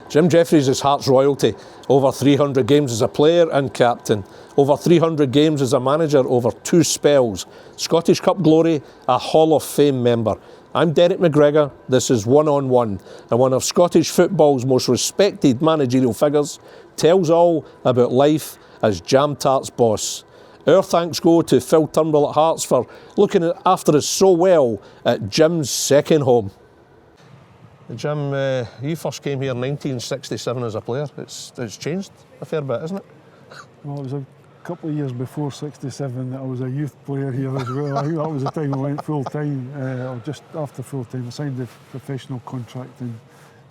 Jim Jefferies is Hearts royalty. Over 300 games as a player and captain. Over 300 games as a manager over 2 spells. Scottish Cup glory, a Hall of Fame member. I'm Derek McGregor, this is One on One, and one of Scottish football's most respected managerial figures tells all about life as Jam Tart's boss. Our thanks go to Phil Turnbull at Hearts for looking after us so well at Jim's second home. Jim, you first came here in 1967 as a player. It's changed a fair bit, isn't it? Well, it was a couple of years before 67 that I was a youth player here as well. I think that was the time I went full-time, or just after full-time. I signed the professional contract in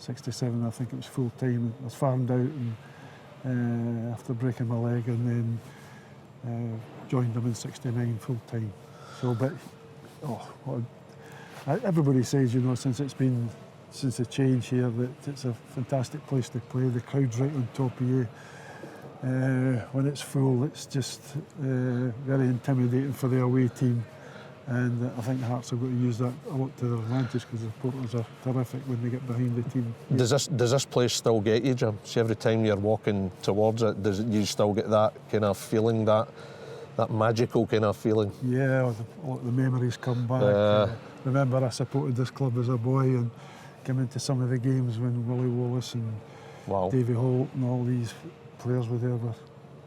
67, I think it was full-time. I was farmed out and, after breaking my leg, and then joined them in 69 full-time. So, but, everybody says, you know, since the change here, that it's a fantastic place to play. The crowd's right on top of you. When it's full, it's just very intimidating for the away team, and I think Hearts have got to use that a lot to their advantage because the supporters are terrific when they get behind the team. Does this place still get you, Jim? See, every time you're walking towards it, you still get that kind of feeling, that magical kind of feeling? Yeah, the memories come back. Remember, I supported this club as a boy and came into some of the games when Willie Wallace and Davie Holt and all these players were there.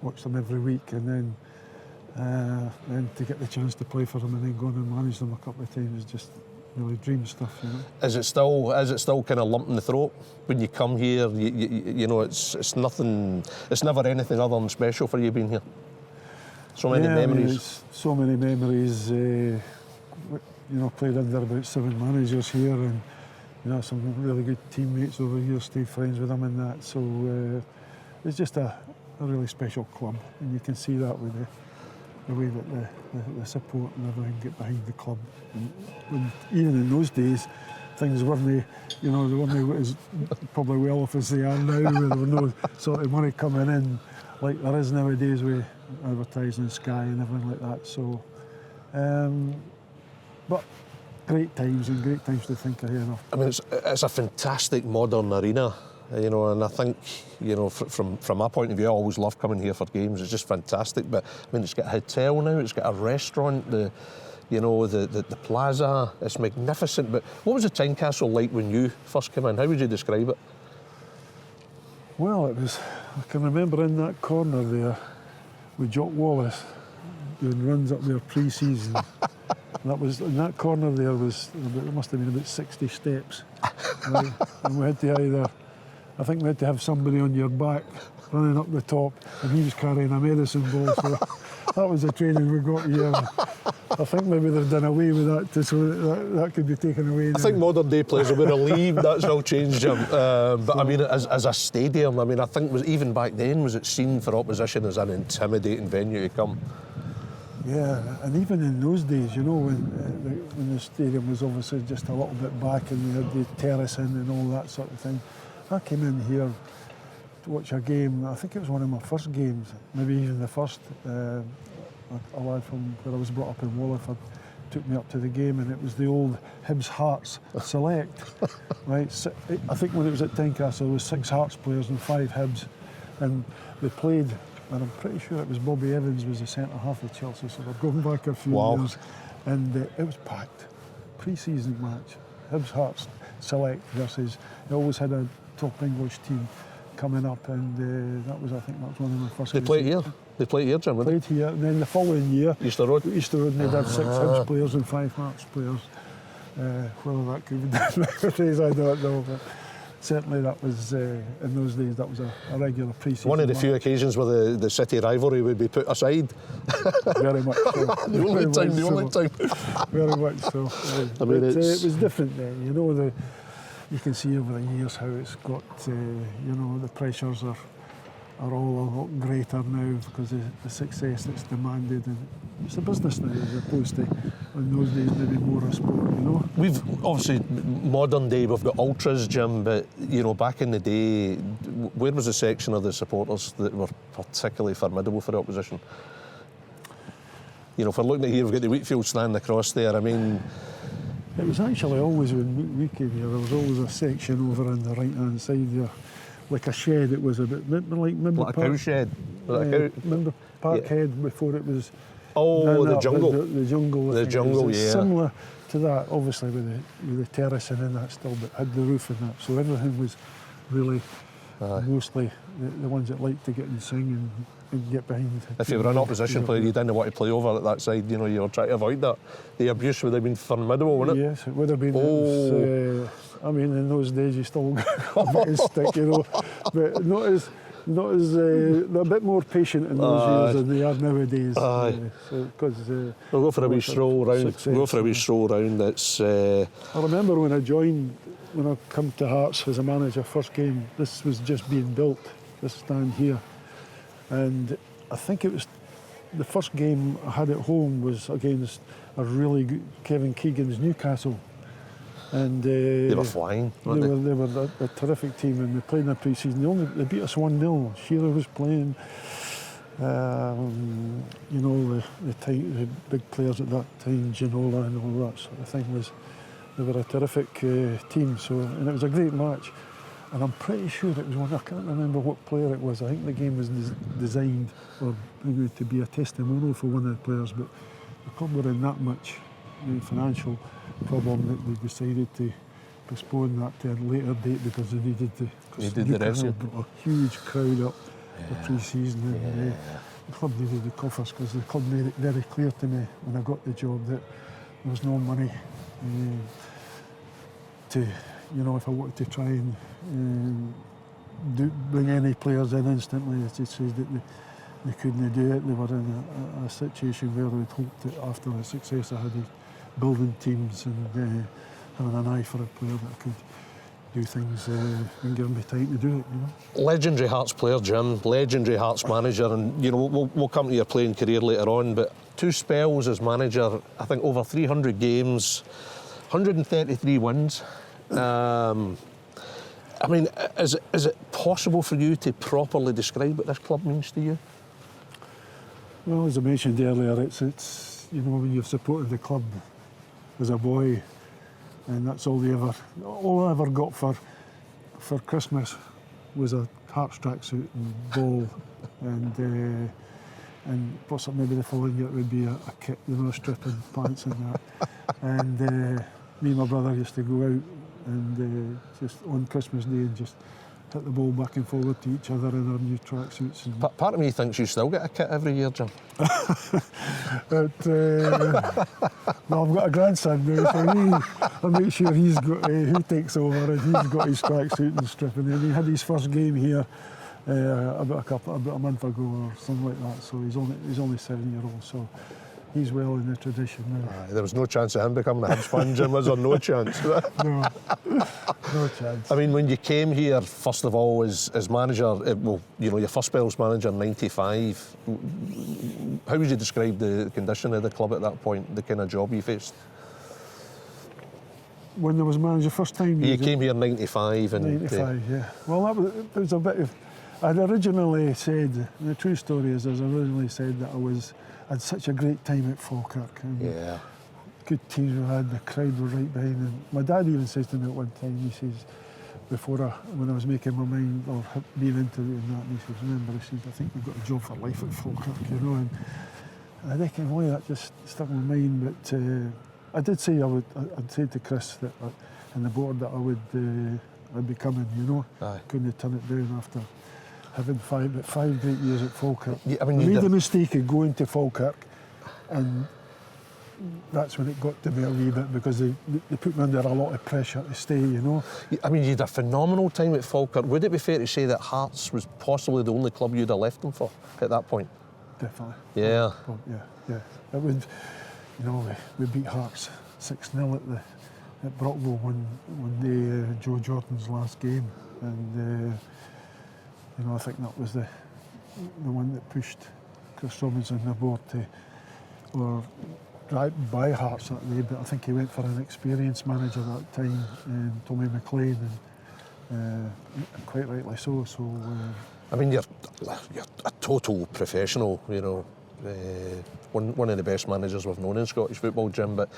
Watched them every week, and then to get the chance to play for them and then go on and manage them a couple of times is just really dream stuff, you know. Is it still kind of lump in the throat when you come here? You know, it's nothing. It's never anything other than special for you being here. So many memories. So many memories. You know, played under about 7 managers here, and you know, some really good teammates over here. Stayed friends with them and that. So. It's just a really special club, and you can see that with the way that the support and everything get behind the club. And even in those days, things weren't, you know, they weren't as probably well off as they are now, where there was no sort of money coming in like there is nowadays with advertising, Sky and everything like that. So, but great times to think of here. I mean, it's a fantastic modern arena. You know, and I think, you know, from my point of view, I always love coming here for games. It's just fantastic. But I mean, it's got a hotel now. It's got a restaurant. The plaza. It's magnificent. But what was the Tynecastle like when you first came in? How would you describe it? Well, it was. I can remember in that corner there with Jock Wallace doing runs up there pre-season. That was in that corner there must have been about 60 steps, right? And we had to either. I think we had to have somebody on your back running up the top, and he was carrying a medicine ball. So that was the training we got here. I think maybe they've done away with that, so that could be taken away now. I think modern day players will be relieved that's all changed, Jim. But I mean, as a stadium, I mean, I think even back then, was it seen for opposition as an intimidating venue to come? Yeah, and even in those days, you know, when the stadium was obviously just a little bit back and we had the terrace in and all that sort of thing. I came in here to watch a game. I think it was one of my first games, maybe even the first. A lad from where I was brought up in Wallingford took me up to the game, and it was the old Hibs Hearts select. Right, I think when it was at Tynecastle, there was 6 Hearts players and 5 Hibs, and they played. And I'm pretty sure it was Bobby Evans was the centre half of Chelsea. So we're going back a few years, and it was packed. Pre-season match, Hibs Hearts select versus. They always had a top English team coming up, and I think that was one of my first. They played here. They played here, Jim. Played here, and then the following year, Easter Road, and they'd had 6 Hibs players and 5 Hearts players. Whether that could be done nowadays, I don't know. But certainly that was in those days. That was a regular pre-season. One of the few occasions where the city rivalry would be put aside. Very much so. the only time. Very much so. I mean, it was different then. You know, you can see over the years how it's got. You know, the pressures are all a lot greater now because of the success that's demanded, and it's a business now as opposed to in those days maybe more a sport, you know. We've obviously modern day we've got ultras, Jim, but you know, back in the day, where was the section of the supporters that were particularly formidable for the opposition? You know, if we're looking at here, we've got the Wheatfield stand across there. I mean, it was actually always when we came here, there was always a section over on the right hand side there like a shed. It was a bit remember Like a cow shed. Remember Parkhead before it was. The jungle. The jungle. The jungle, it's similar to that, obviously with the terracing and that still, but had the roof and that. So everything was really mostly the ones that like to get and sing and get behind. If you were an opposition player, you didn't want to play over at that side. You know, you were trying to avoid that. The abuse would have been formidable, wouldn't it? Yes, it would have been. It was, I mean, in those days you still got a bit of stick, you know, but not as they're a bit more patient in those years than they are nowadays. We'll go for a wee stroll round. Go for a wee stroll round. It's. I remember when I come to Hearts as a manager, first game. This was just being built. This stand here, and I think it was the first game I had at home was against a really good Kevin Keegan's Newcastle. And they were flying, weren't they? They were a terrific team, and they played in the pre-season. They beat us 1-0. Shearer was playing. You know, the big players at that time, Ginola and all that sort of thing. They were a terrific team. And it was a great match. And I'm pretty sure it was one. I can't remember what player it was. I think the game was designed to be a testimonial for one of the players, but the club were in that much financial problem that they decided to postpone that to a later date because they needed the revenue. Brought a huge crowd up for pre-season, and the club needed the coffers because the club made it very clear to me when I got the job that there was no money to, you know, if I wanted to try and bring any players in instantly. It says that they couldn't do it. They were in a situation where they'd hoped that after the success I had building teams and having an eye for a player that could do things and give me time to do it, you know. Legendary Hearts player, Jim, legendary Hearts manager, and you know we'll come to your playing career later on, but 2 spells as manager, I think over 300 games, 133 wins. I mean, is it possible for you to properly describe what this club means to you? Well, as I mentioned earlier, it's you know, when you've supported the club as a boy, and that's all I ever got for Christmas was a Hearts tracksuit and ball, and possibly maybe the following year it would be a kit, you know, stripping pants and that. And me and my brother used to go out and just on Christmas Day and just hit the ball back and forward to each other in our new tracksuits. Part of me thinks you still get a kit every year, Jim. But well, I've got a grandson now, so I make sure he's got he takes over and he's got his tracksuit and stripping. And he had his first game here about a month ago or something like that. So he's only 7-year-old. So he's well in the tradition now. There was no chance of him becoming a Hibs fan, Jim, was there? No chance. No chance. I mean, when you came here, first of all, as manager, well, you know, your first spell as manager in '95, how would you describe the condition of the club at that point, the kind of job you faced? When I was manager first time? You came here in '95. '95, yeah. Well, it was a bit of... I'd originally said, the true story is, I originally said that I had such a great time at Falkirk. And good teams we had, the crowd were right behind. And my dad even says to me at one time, he says, when I was making my mind or being into it and that, and he says, remember, he says, I think we've got a job for life at Falkirk, you know. And I reckon, boy, that just stuck in my mind. But I did say I'd say to Chris that and the board that I'd be coming, you know. Couldn't turn it down after having 5 great years at Falkirk. Yeah, I made the mistake of going to Falkirk, and that's when it got to me a wee bit, because they put me under a lot of pressure to stay, you know. I mean, you had a phenomenal time at Falkirk. Would it be fair to say that Hearts was possibly the only club you'd have left them for at that point? Definitely. Yeah. Yeah. It would, you know, we beat Hearts 6-0 at Brockville when Joe Jordan's last game, and you know, I think that was the one that pushed Chris Robinson aboard or right by Hearts that day. But I think he went for an experienced manager that time, Tommy McLean, and quite rightly so. I mean, you're a total professional, you know. One of the best managers we've known in Scottish football, Jim. But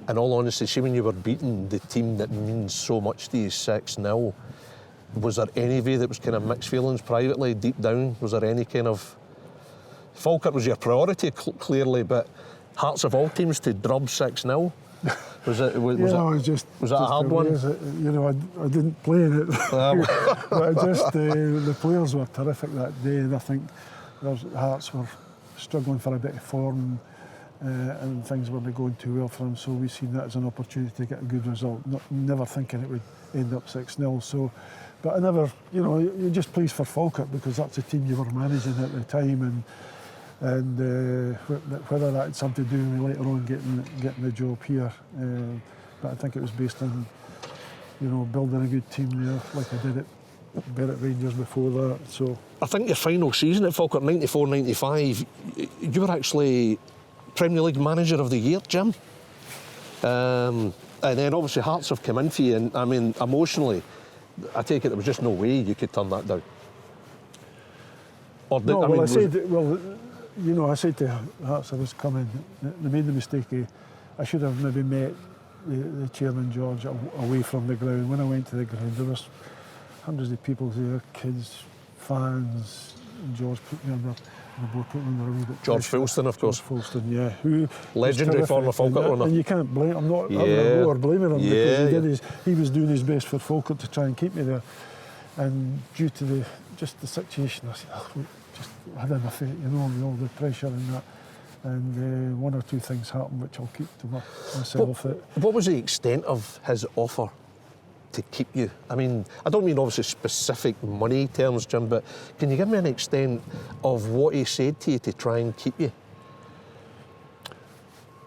in all honesty, see, when you were beating the team that means so much to you 6-0, was there anybody that was kind of mixed feelings privately, deep down? Was there any kind of... Falkirk was your priority, clearly, but Hearts of all teams to drub 6-0. Was that a hard one? You know, I didn't play in it, but the players were terrific that day, and I think Hearts were struggling for a bit of form, and things weren't going too well for them. So we seen that as an opportunity to get a good result. Never thinking it would end up 6-0. So, but I never, you know, you're just pleased for Falkirk because that's the team you were managing at the time, and whether that had something to do with later on getting the job here, but I think it was based on, you know, building a good team there, like I did at Berwick Rangers before that. So I think your final season at Falkirk, 94-95, you were actually Premier League Manager of the Year, Jim. And then obviously Hearts have come in for you, and I mean, emotionally, I take it there was just no way you could turn that down. Or did, no, I mean, I said to Hearts I was coming, they made the mistake I should have maybe met the chairman, George, away from the ground. When I went to the ground, there was hundreds of people there, kids, fans. George put me under the board, put me under a wee bit. George Fulston, of course. George Fulston, yeah. Who legendary former Falkirk runner. And you can't blame, I'm not having a go or blaming him because he was doing his best for Falkirk to try and keep me there. And due to the situation, I said, I had enough of it, you know, with all the pressure and that. And one or two things happened which I'll keep to myself. What was the extent of his offer to keep you? I mean, I don't mean obviously specific money terms, Jim, but can you give me an extent of what he said to you to try and keep you?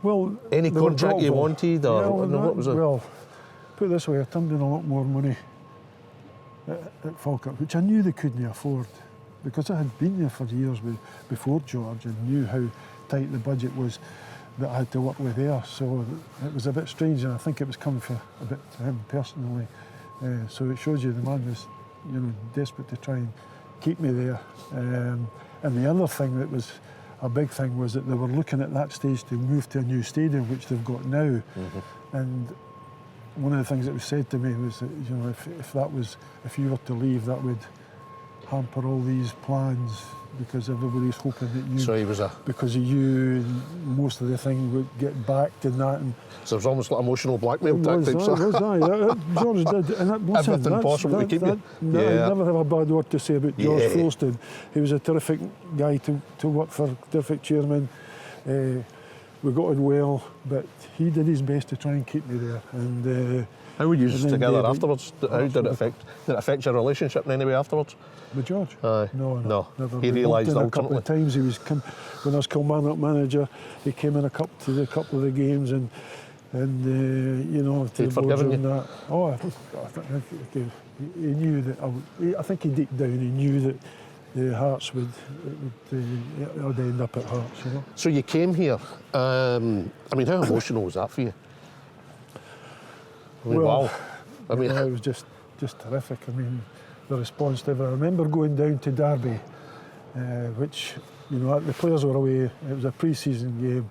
Well, any contract you wanted, or what was it? Well, put it this way, I turned in a lot more money at Falkirk, which I knew they couldn't afford, because I had been there for years before George and knew how tight the budget was that I had to work with there. So it was a bit strange, and I think it was coming for a bit to him personally. So it shows you the man was, you know, desperate to try and keep me there. And the other thing that was a big thing was that they were looking at that stage to move to a new stadium, which they've got now. Mm-hmm. And one of the things that was said to me was that, you know, if you were to leave, that would hamper all these plans, because everybody's hoping that you, so he was because of you, most of the thing would get backed and that. And so it was almost like emotional blackmail tactics. George did, and everything possible to keep you. I never have a bad word to say about George Fulston. He was a terrific guy to work for, terrific chairman. We got on well, but he did his best to try and keep me there. And how were you together afterwards? How did it affect your relationship in any way afterwards? With George? No. Never. He realised ultimately. A couple of times he was when I was Kilmarnock manager, he came in a couple of the games and you know, to the boardroom and that. Oh, I think he knew that. I think he deep down he knew that the Hearts would end up at Hearts, you know. So you came here. I mean, how emotional was that for you? I mean, wow. I mean, it was just terrific. I mean, the response to it. I remember going down to Derby, which, you know, the players were away. It was a pre-season game,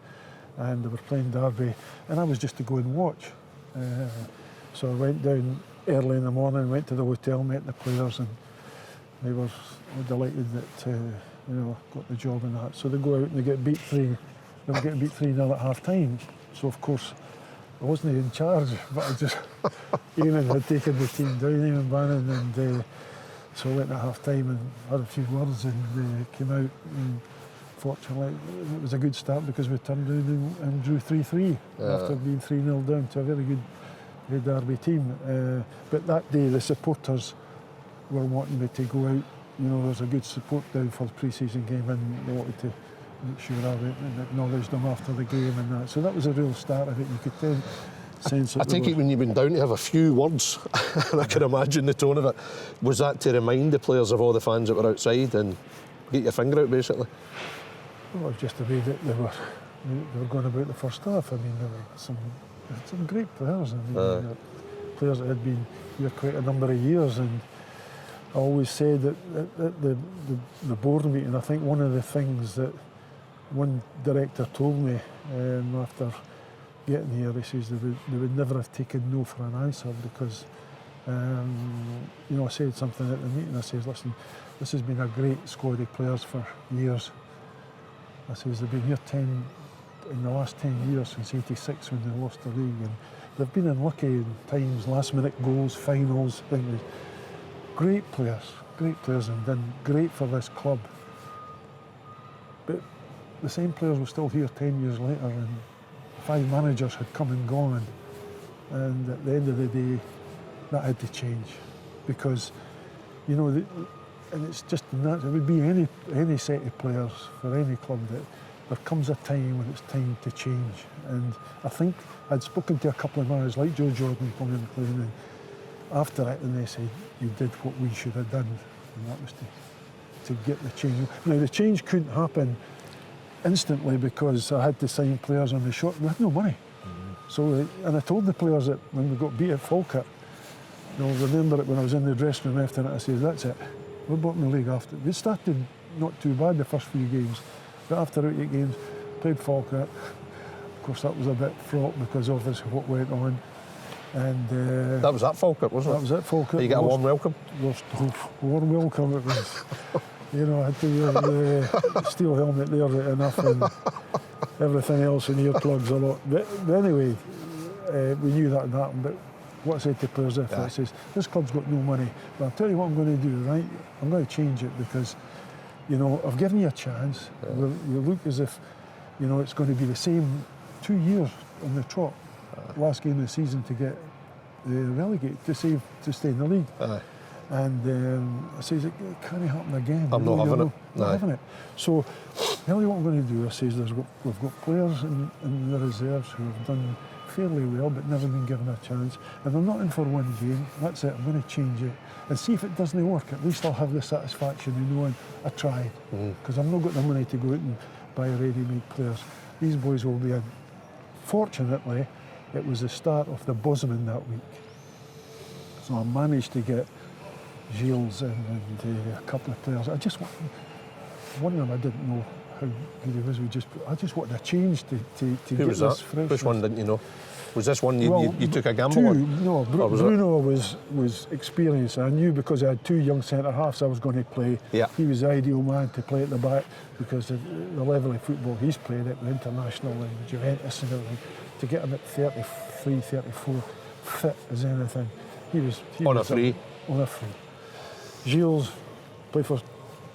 and they were playing Derby, and I was just to go and watch. So I went down early in the morning, went to the hotel, met the players, and they were delighted that you know, got the job and that. So they go out and they get beat 3. They were getting beat 3-0 at half time. So of course I wasn't in charge, but I just Eamon had taken the team down, Eamon Bannon, and so I went at half time and had a few words and came out. And fortunately, it was a good start because we turned around and drew 3-3 after being 3-0 down to a very good Derby team. But that day, the supporters were wanting me to go out. You know, there was a good support down for the pre-season game, and they wanted to make sure I went and acknowledged them after the game and that. So that was a real start of it. You could sense it. I take it when you went down to have a few words, and I can imagine the tone of it. Was that to remind the players of all the fans that were outside and get your finger out, basically? Well, it was just the way that they were going about the first half. I mean, there were some great players. I mean, players that had been here quite a number of years, and I always said that at the board meeting, I think one of the things that one director told me after getting here, he says they would never have taken no for an answer, because You know, I said something at the meeting. I says, listen, this has been a great squad of players for years. I says, they've been here in the last 10 years, since '86 when they lost the league, and they've been unlucky times, last minute goals, finals, things. Great players, and done great for this club. But the same players were still here 10 years later, and 5 managers had come and gone, and at the end of the day, that had to change, because, you know, and it's just natural. It would be any set of players for any club that there comes a time when it's time to change. And I think I'd spoken to a couple of managers like Joe Jordan, and after it, and they said, you did what we should have done, and that was to get the change. Now, the change couldn't happen instantly because I had to sign players on the short. We had no money. So, and I told the players that when we got beat at Falkirk, I'll remember it when I was in the dressing room after it, I said, that's it. We're bottom of the league after. We started not too bad the first few games, but after 8 games, played Falkirk. Of course, that was a bit fraught because obviously what went on. And that was at Falkirk, wasn't it? That was at Falkirk. You got a warm welcome? Warm welcome it was. You know, I had to wear the steel helmet there enough, and everything else in earplugs a lot. But anyway, we knew that had happened. But what I said to players after that says, this club's got no money, but I'll tell you what I'm going to do, right? I'm going to change it because, you know, I've given you a chance. You look as if, you know, it's going to be the same 2 years on the trot, last game of the season to get relegated, to stay in the league. And I says, it can't happen again. I'm not having it. Not having it. So, tell you what I'm going to do. I says, we've got players in the reserves who have done fairly well but never been given a chance, and they're not in for one game. That's it. I'm going to change it and see if it doesn't work. At least I'll have the satisfaction of knowing I tried, because I've not got the money to go out and buy ready-made players. These boys will be in. Fortunately, it was the start of the Bosman that week, so I managed to get Gilles and a couple of players. One of them I didn't know how good he was. I just wanted a change to Who get was this that? fresh. Which one didn't you know? Was this one you took a gamble on? No, Bruno was experienced. I knew because I had 2 young centre halves I was going to play. Yeah. He was the ideal man to play at the back because of the level of football he's played at the international and Juventus and everything. To get him at 33, 34, fit as anything. He was on a free. Gilles played for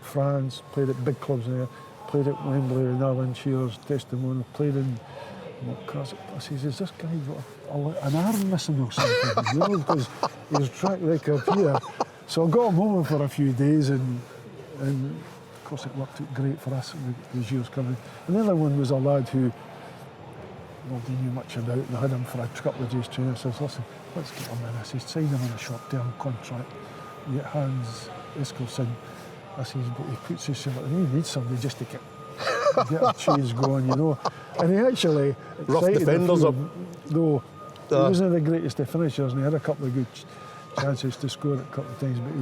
France, played at big clubs there, played at Wembley and Alan Shearer's testimonial, played in McCoist. I says, is this guy got an arm missing or something? You know, because his track record here. So I got him home for a few days, and of course it worked out great for us with Gilles coming. And the other one was a lad who nobody knew much about, and I had him for a couple of days training. I says, listen, let's get him in. I says, sign him on a short-term contract. You get Hans Eskelsen. I says, but he puts himself, and he needs somebody just to get a chase going, you know. And he actually rough defenders up. Though he wasn't the greatest of finishers, and he had a couple of good chances to score a couple of times, but he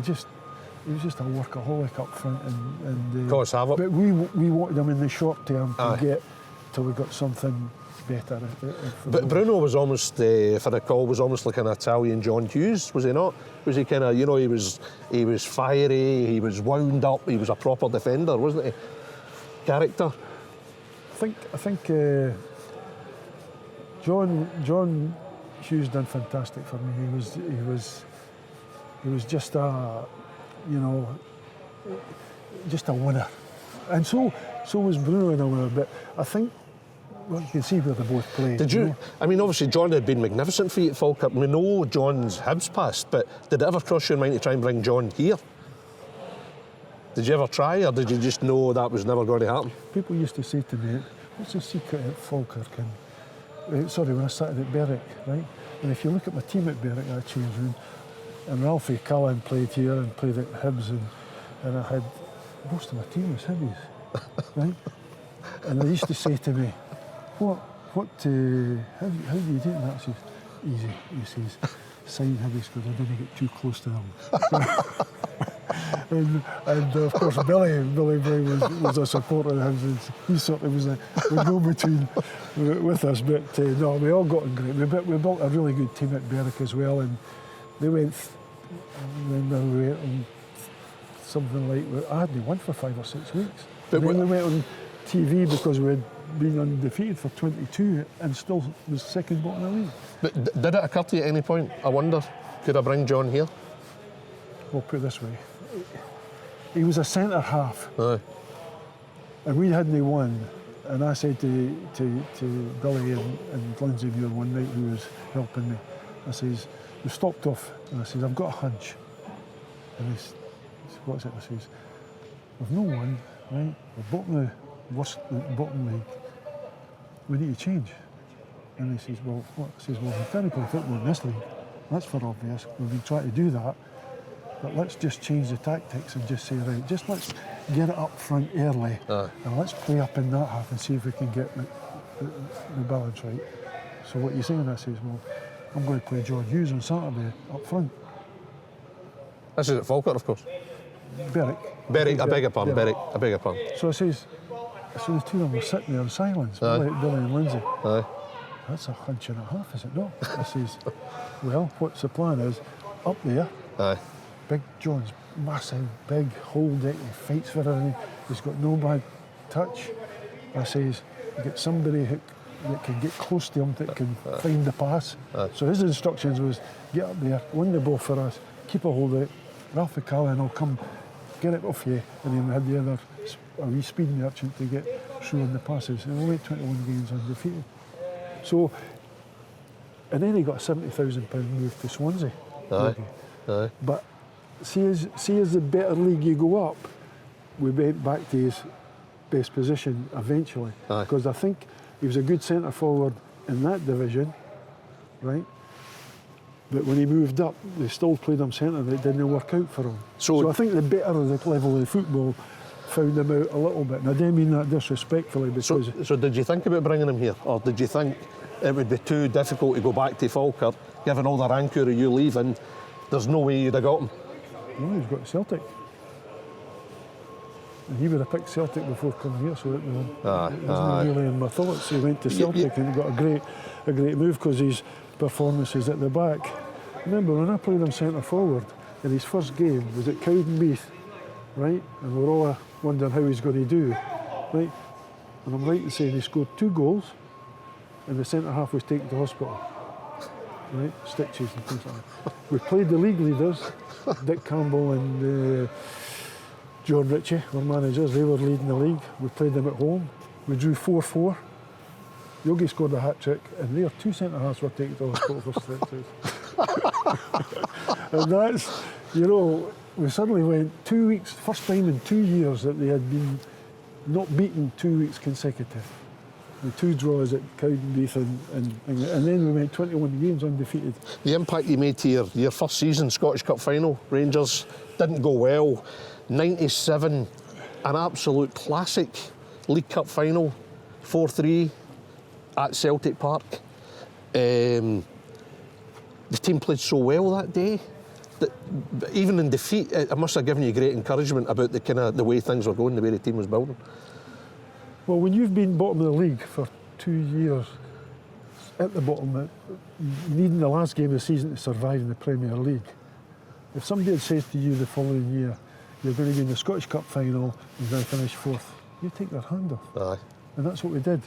was just a workaholic up front, and cause havoc. But we wanted him in the short term to get till we got something better. But Bruno was almost, if I recall, was almost like an Italian John Hughes, was he not? Was he kind of, you know, he was fiery, he was wound up, he was a proper defender, wasn't he? Character. I think John Hughes done fantastic for me. He was just a, you know, just a winner, and so was Bruno in a way. But I think, well, you can see where they both played. Did you? I mean, obviously John had been magnificent for you at Falkirk. We know John's Hibs past, but did it ever cross your mind to try and bring John here? Did you ever try, or did you just know that was never going to happen? People used to say to me, what's the secret at Falkirk? And, when I started at Berwick, right? And if you look at my team at Berwick, I changed room, and Ralphie Cullen played here and played at Hibs, and I had, most of my team was Hibbies, right? And they used to say to me, how do you do that? I said, easy. He says, sign Hibbies because I didn't get too close to them. and of course Billy Boy was a supporter of him. He sort of was the go-between with us. But no, we all got on great. We built a really good team at Berwick as well, and they went I remember we went on something like, I hadn't won for 5 or 6 weeks. But But then we went on TV because we had been undefeated for 22 and still was second bottom of the league. But did it occur to you at any point, I wonder, could I bring John here? Well, put it this way, he was a centre half, Aye. and we hadn't won. And I said to Billy and Lindsay Muir one night, who was helping me, I says, we stopped off, and I says, I've got a hunch. And he says, what's it? I says, we've no won, right? We're bottom of the worst, bottom league. We need to change. And he says, well, what? I says, well, we can't play football in this league. That's for obvious. We've been trying to do that. But let's just change the tactics and just say, right, just let's get it up front early and let's play up in that half and see if we can get the balance right. So what you're saying, I says, well, I'm going to play John Hughes on Saturday up front. This is at Falkirk, of course. Berwick. I beg your pardon, Berwick. I beg your pardon. So I says, so the two of them were sitting there in silence, Billy and Lindsay. Aye. That's a hunch and a half, is it not? I says, well, what's the plan is, up there, Aye. Big John's massive, big, hold it, he fights for everything. He's got no bad touch. I says, get somebody that can get close to him, that can find the pass. So his instructions was, get up there, win the ball for us, keep a hold of it, Ralphie Callan will come, get it off you, and then we had the other, a wee speed merchant to get through on the passes. And we went 21 games undefeated. So, and then he got a £70,000 move to Swansea. Aye. Aye. But see as the better league you go up, we went back to his best position eventually. Because I think he was a good centre forward in that division, right? But when he moved up, they still played him centre and it didn't work out for him. So I think the better the level of the football found him out a little bit. And I don't mean that disrespectfully because... So did you think about bringing him here? Or did you think it would be too difficult to go back to Falkirk, given all the rancour of you leaving? There's no way you'd have got him. No, he's got Celtic. And he would have picked Celtic before coming here, so it wasn't really in my thoughts. He went to Celtic and got a great move because his performances at the back. Remember when I played him centre forward in his first game was at Cowdenbeath, right? And we're all wondering how he's going to do, right? And I'm right in saying he scored 2 goals, and the centre half was taken to hospital. Right, stitches and things like that. We played the league leaders, Dick Campbell and John Ritchie were managers, they were leading the league. We played them at home, we drew 4-4. Yogi scored a hat-trick and their 2 centre-halves were taken to hospital for stitches. And that's, you know, we suddenly went 2 weeks, first time in 2 years that they had been not beaten 2 weeks consecutive. The 2 draws at Cowdenbeath and then we went 21 games undefeated. The impact you made to your first season, Scottish Cup final, Rangers, didn't go well. 97, an absolute classic League Cup final, 4-3 at Celtic Park. The team played so well that day that even in defeat, it must have given you great encouragement about the way things were going, the way the team was building. Well, when you've been bottom of the league for 2 years, at the bottom, needing the last game of the season to survive in the Premier League, if somebody had said to you the following year, you're going to be in the Scottish Cup final, you're going to finish 4th, you take their hand off. Aye. And that's what we did.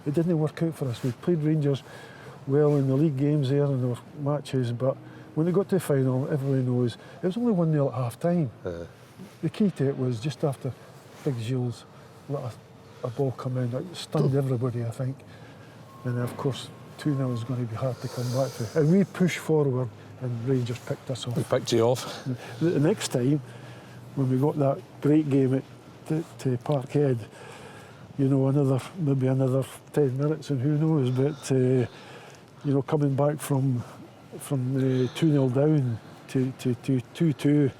It didn't work out for us. We played Rangers well in the league games there and there were matches, but when they got to the final, everybody knows, it was only 1-0 at half-time. The key to it was just after Big Gilles let a ball come in, it stunned everybody, I think. And of course, 2-0 is going to be hard to come back to. And we pushed forward and Rangers picked us off. We picked you off. The next time, when we got that great game to Parkhead, you know, maybe another 10 minutes and who knows, but you know, coming back from the 2-0 down to 2-2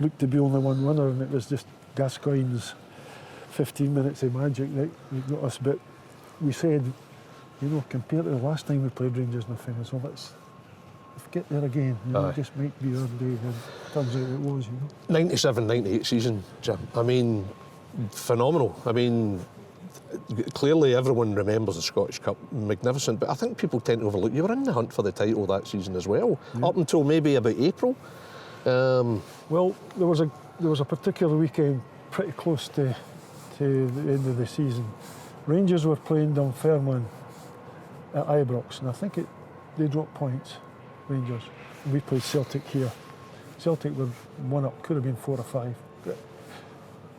looked to be only one winner, and it was just Gascoigne's 15 minutes of magic that got us. But we said, you know, compared to the last time we played Rangers in the final, so let's get there again. You know, it just might be our day, and turns out it was, you know. 97-98 season, Jim. I mean, phenomenal. I mean, clearly everyone remembers the Scottish Cup, magnificent, but I think people tend to overlook you were in the hunt for the title that season as well, up until maybe about April. Well, there was a particular weekend pretty close to the end of the season. Rangers were playing Dunfermline at Ibrox, and I think they dropped points, Rangers. And we played Celtic here. Celtic were 1 up, could have been 4 or 5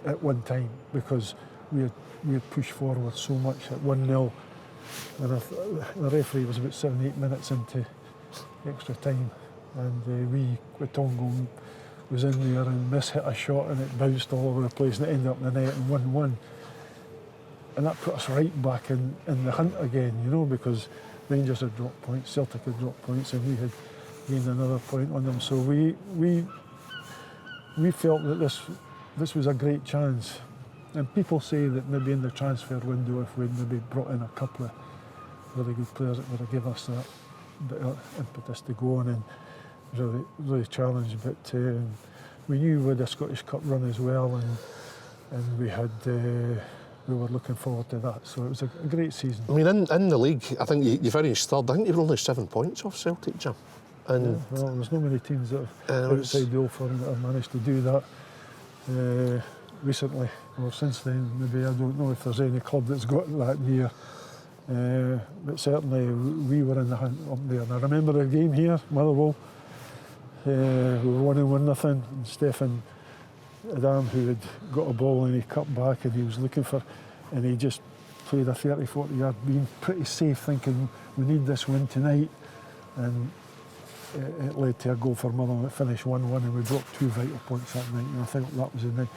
at one time, because we had pushed forward so much at 1-0, and the referee was about 7-8 minutes into extra time, and Tongo was in there and hit a shot, and it bounced all over the place, and it ended up in the net and 1-1. And that put us right back in the hunt again, you know, because Rangers had dropped points, Celtic had dropped points, and we had gained another point on them. So we felt that this was a great chance. And people say that maybe in the transfer window, if we'd maybe brought in a couple of really good players, it would have given us that bit of impetus to go on and really challenge. But we knew we had a Scottish Cup run as well, and we were looking forward to that. So it was a great season. I mean, in the league, I think you finished third. I think you were only 7 points off Celtic, Jim. And yeah, well, there's not many teams that have outside the Old Firm that have managed to do that recently or since then. Maybe I don't know if there's any club that's got that near, but certainly we were in the hunt up there. And I remember a game here, Motherwell. We were 1-1, and Stefan Adam, who had got a ball and he cut back and he was looking for, and he just played a 30-40 yard, being pretty safe, thinking we need this win tonight, and it led to a goal for Motherwell. It finished 1-1, and we dropped 2 vital points that night, and I think that was the night.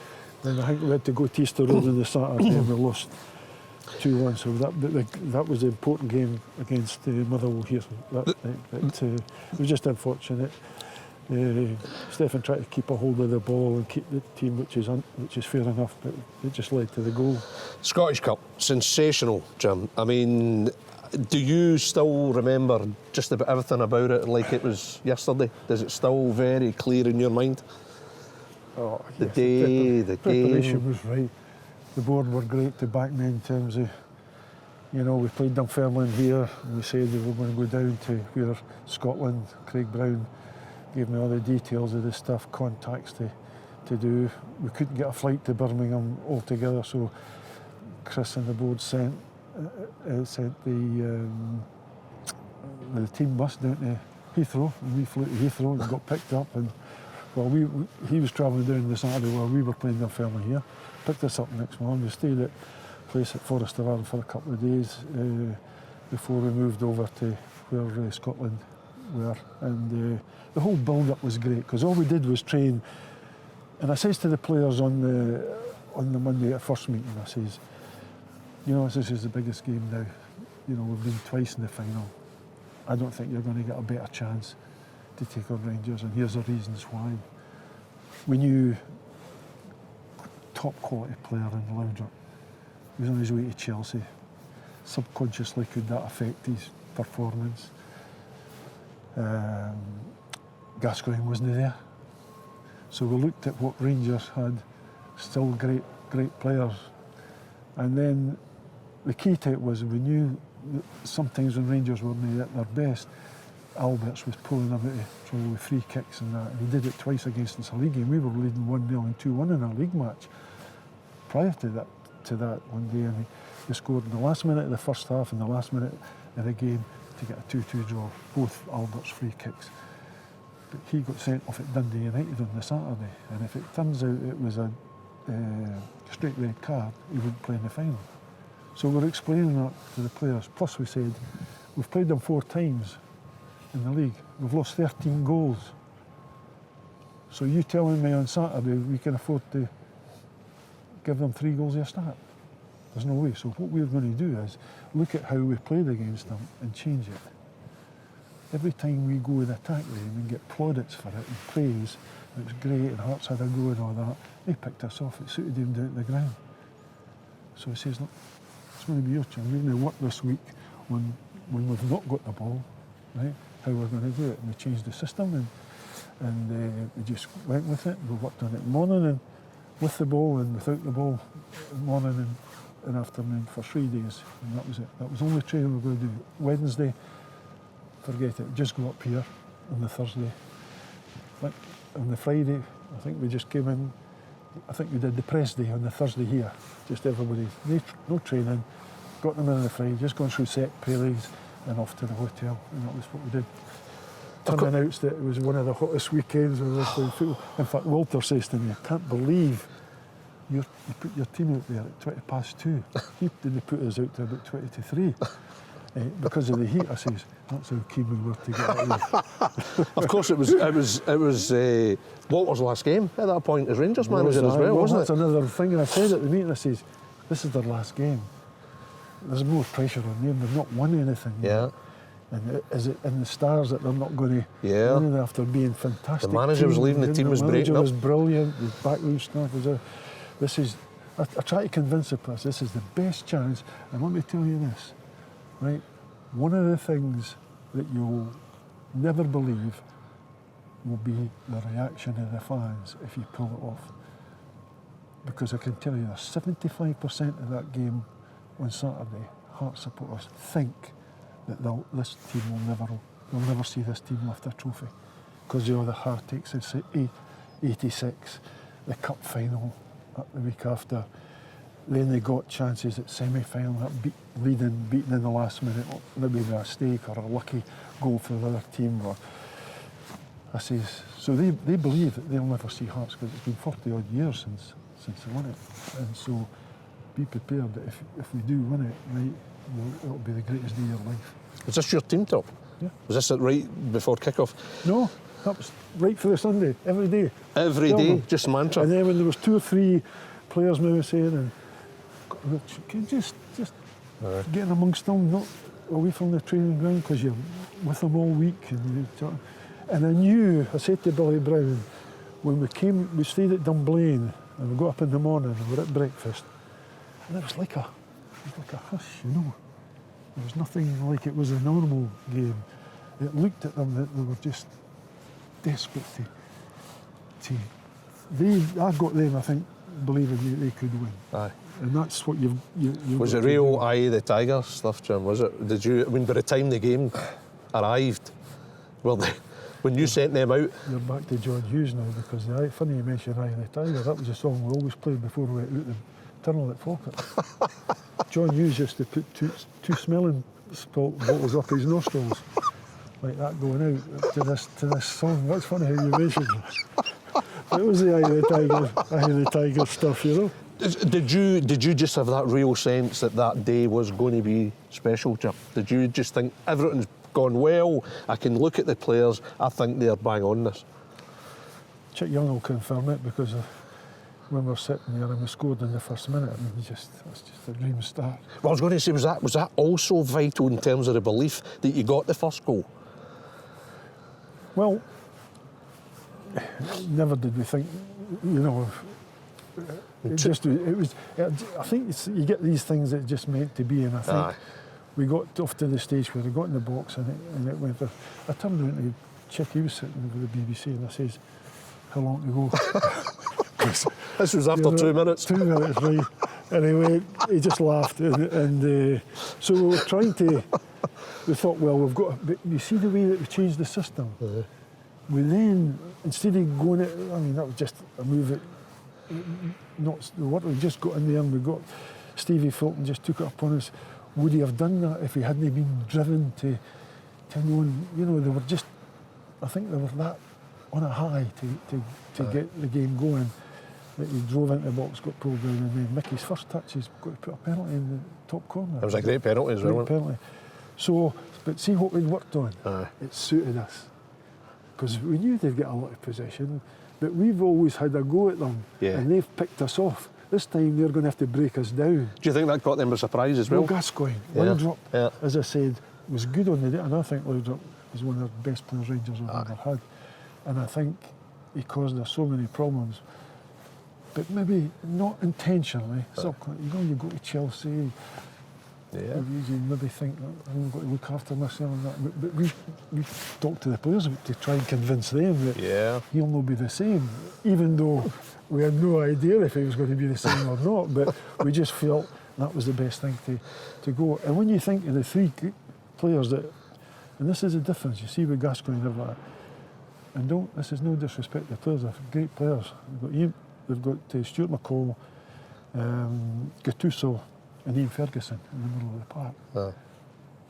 Then I think we had to go to Easter Road on the Saturday and we lost 2-1, so that was the important game against Motherwell here. It was just unfortunate. Stefan tried to keep a hold of the ball and keep the team, which is fair enough, but it just led to the goal. Scottish Cup, sensational, Jim. I mean, do you still remember just about everything about it like it was yesterday? Does it still very clear in your mind? Oh, the yes, day, the preparation game. was right. The board were great to back me in terms of, you know, we played Dunfermline here, and we said we were going to go down to where Scotland, Craig Brown gave me all the details of the stuff, contacts to do. We couldn't get a flight to Birmingham altogether, so Chris and the board sent the team bus down to Heathrow, and we flew to Heathrow and got picked up. And well, he was travelling down the Saturday while we were playing Dunfermline here. Picked us up next morning. We stayed at a place at Forester Island for a couple of days before we moved over to where Scotland were, and the whole build-up was great, because all we did was train. And I says to the players on the Monday at first meeting, I says, you know, this is the biggest game now. You know, we've been twice in the final. I don't think you're going to get a better chance to take on Rangers, and here's the reasons why. We knew top quality player in Laudrup. He was on his way to Chelsea. Subconsciously, could that affect his performance? Gascoigne wasn't there. So we looked at what Rangers had, still great players. And then the key to it was we knew that sometimes when Rangers weren't at their best, Alberts was pulling them out of trouble with free kicks and that. And he did it twice against us in a league game. We were leading 1-0 and 2-1 in our league match prior to that one day. And he scored in the last minute of the first half and the last minute of the game to get a 2-2 draw, both Albert's free kicks. But he got sent off at Dundee United on the Saturday, and if it turns out it was a straight red card, he wouldn't play in the final. So we're explaining that to the players. Plus we said, we've played them 4 times in the league. We've lost 13 goals. So you telling me on Saturday we can afford to give them 3 goals a start? There's no way. So what we're going to do is look at how we played against them and change it. Every time we go and attack them and get plaudits for it and praise, it was great and Hearts had a go and all that, they picked us off. It suited them down to the ground. So he says, look, it's going to be your chance. We're going to work this week when we've not got the ball, right? How we're going to do it. And we changed the system and we just went with it. We worked on it morning and with the ball and without the ball, morning and afternoon for 3 days. And that was it. That was the only training we were going to do. Wednesday, forget it. Just go up here on the Thursday. Like on the Friday, I think we just came in. I think we did the press day on the Thursday here. Just everybody, no training. Got them in on the Friday, just going through set parades and off to the hotel, and that was what we did. Tim announced that it was one of the hottest weekends of the football. In fact, Walter says to me, I can't believe you put your team out there at 2:20. He didn't put us out to about 2:03. Because of the heat, I says, that's how keen we were to get out of here. Of course, it was Walter's last game at that point as Rangers manager as well, wasn't it? That's another thing. I said at the meeting, I says, this is their last game. There's more pressure on them. They've not won anything. Yeah. And is it in the stars that they're not going to win after being fantastic? The manager was leaving, the team was breaking up. The manager was brilliant. The backroom staff was this is. I try to convince the press this is the best chance. And let me tell you this, right? One of the things that you'll never believe will be the reaction of the fans if you pull it off. Because I can tell you, 75% of that game on Saturday, Hearts supporters think that this team will never see this team lift a trophy because of all the heartaches. It's 86, the cup final the week after. Then they got chances at semi-final, beaten in the last minute, maybe by a mistake or a lucky goal for the other team. I says, so they believe that they'll never see Hearts because it's been 40 odd years since they won it, and so be prepared that if we do win it, right, it'll be the greatest day of your life. Was this your team top? Yeah. Was this right before kick-off? No, that was right for the Sunday, every day. Every day, just mantra. And then when there was 2 or 3 players maybe saying, and just getting amongst them, not away from the training ground because you're with them all week. And I knew, I said to Billy Brown, when we stayed at Dunblane and we got up in the morning and we were at breakfast, and it was like a hush, you know. There was nothing like it was a normal game. It looked at them that they were just desperate to I got them, I think, believing they could win. Aye. And that's what you've was it real eye of the tiger stuff, Jim? Was it? Did you? I mean, by the time the game arrived, well, when you sent them out, you're back to John Hughes now because funny you mentioned Eye of the Tiger. That was a song we always played before we went out the tunnel at Falkirk. John Hughes used to put two smelling salt bottles up his nostrils like that going out to this song. That's funny how you mentioned it. It was the Eye of the Tiger stuff, you know. Did you just have that real sense that day was going to be special, Jim? Did you just think everything's gone well? I can look at the players. I think they're bang on this. Chick Young will confirm it because when we're sitting there and we scored in the first minute, I mean, that's just a dream start. Well, I was going to say, was that also vital in terms of the belief that you got the first goal? Well, never did we think, you know. I think you get these things that just meant to be, and I think we got off to the stage where we got in the box and it went. I turned around to Chick, he was sitting with the BBC, and I says, "How long to go?" This was after 2 minutes. 2 minutes, right? Anyway, he just laughed, and so we were trying to. We thought, well, we've got. But you see the way that we changed the system. We then, instead of going, I mean, that was just a move that. Not what we just got in there, and we got Stevie Fulton just took it up on us. Would he have done that if he hadn't been driven to know? You know, they were just. I think they were that on a high to get the game going. That he drove into the box, got pulled down, and then Mickey's first touch, he's got to put a penalty in the top corner. It was a great penalty as well. Penalty. So, but see what we'd worked on. It suited us because we knew they'd get a lot of possession. But we've always had a go at them, and they've picked us off. This time they're going to have to break us down. Do you think that got them by surprise as well? Well, Gascoigne, Laudrup, as I said, was good on the day, and I think Laudrup is one of the best players Rangers have ever had. And I think he caused us so many problems, but maybe not intentionally. So, you go to Chelsea. You maybe think I'm going to look after myself and that, but we talked to the players to try and convince them that he'll not be the same, even though we had no idea if he was going to be the same or not. But we just felt that was the best thing to go. And when you think of the 3 players that, and this is the difference, you see with Gascoigne, And this is no disrespect to the players, they're great players. They've got Stuart McCall, Gattuso and Ian Ferguson in the middle of the park. But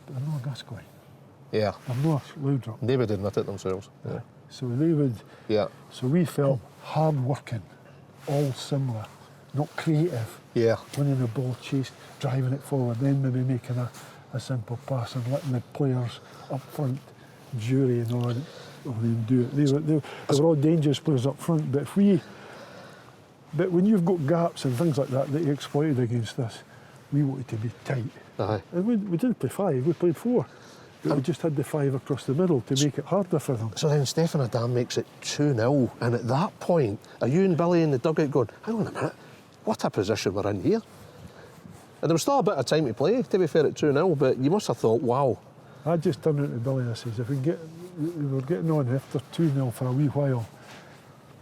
they're not Gascoigne. Yeah. They're not Laudrup. They would admit it themselves. Yeah. So they would. Yeah. So we felt hard working, all similar, not creative. Yeah. Winning the ball, chase, driving it forward, then maybe making a simple pass and letting the players up front jury and all them do it. They were all dangerous players up front, but when you've got gaps and things like that you exploited against us, we wanted to be tight. Aye. And we didn't play 5, we played 4. But we just had the 5 across the middle to make it harder for them. So then Stefan Adam makes it 2-0, and at that point, are you and Billy in the dugout going, hang on a minute, what a position we're in here? And there was still a bit of time to play, to be fair, at 2-0, but you must have thought, wow. I just turned into Billy and I says, we were getting on after 2-0 for a wee while.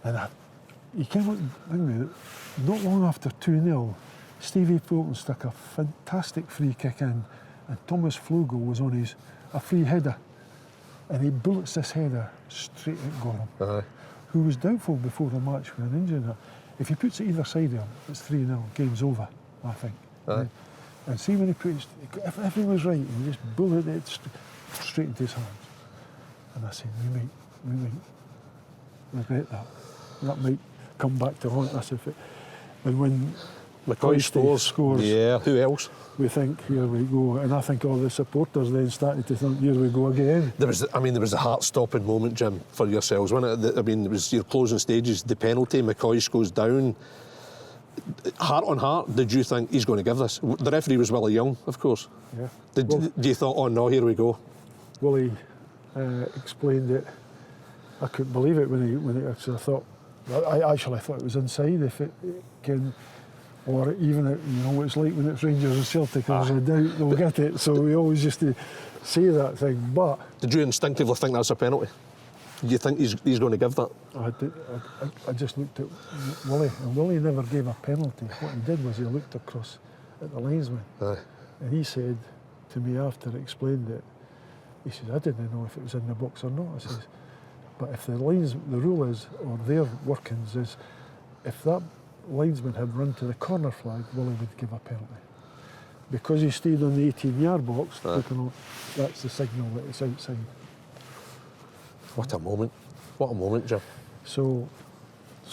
And he came on, not long after 2-0, Stevie Fulton stuck a fantastic free kick in, and Thomas Flugel was on a free header, and he bullets this header straight at Gorham, who was doubtful before the match with an injury. If he puts it either side of him, it's 3-0, game's over, I think. And see when he puts, if everything was right, he just bulleted it straight into his hands. And I said, we might regret that. That might come back to haunt us if it. And when McCoist scores, yeah, who else? We think, here we go. And I think all the supporters then started to think, here we go again. There was a heart-stopping moment, Jim, for yourselves, wasn't it? I mean, it was your closing stages, the penalty, McCoist goes down. Heart on heart, did you think he's going to give this? The referee was Willie Young, of course. Yeah. Do you thought, oh no, here we go? Willie explained it. I couldn't believe it when he actually thought. I actually thought it was inside. If it can, or even what it's like when it's Rangers and Celtic. There's a doubt they'll get it. So we always used to say that thing. But did you instinctively think that's a penalty? Do you think he's going to give that? I just looked at Willie, and Willie never gave a penalty. What he did was he looked across at the linesman, and he said to me after he explained it, he says, I didn't know if it was in the box or not. I says, but if the rule is, or their workings is, if that linesman had run to the corner flag, Willie would give a penalty. Because he stayed on the 18-yard box, that's the signal that it's outside. What a moment, Jim. So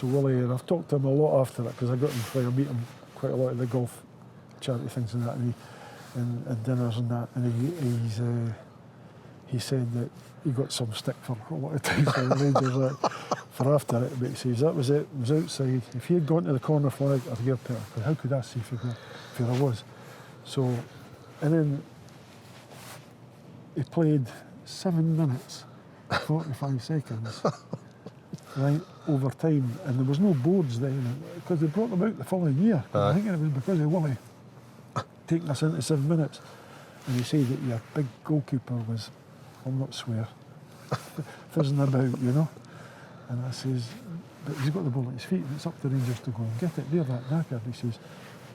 Willie, and I've talked to him a lot after that, because I got him, I meet him quite a lot at the golf charity things and that, and dinners and that, and he said that he got some stick for a lot of times for the Rangers for after it, but he says that was it, it was outside. If he had gone to the corner flag, I'd give it, but how could I see if I was? So, and then he played 7 minutes. 45 seconds, right, over time, and there was no boards then, because they brought them out the following year. I think it was because of Willie taking us into 7 minutes, and he said that your big goalkeeper was, I'll not swear, fizzing about, and I says, but he's got the ball at his feet, and it's up to Rangers to go and get it. They're that knackered. He says,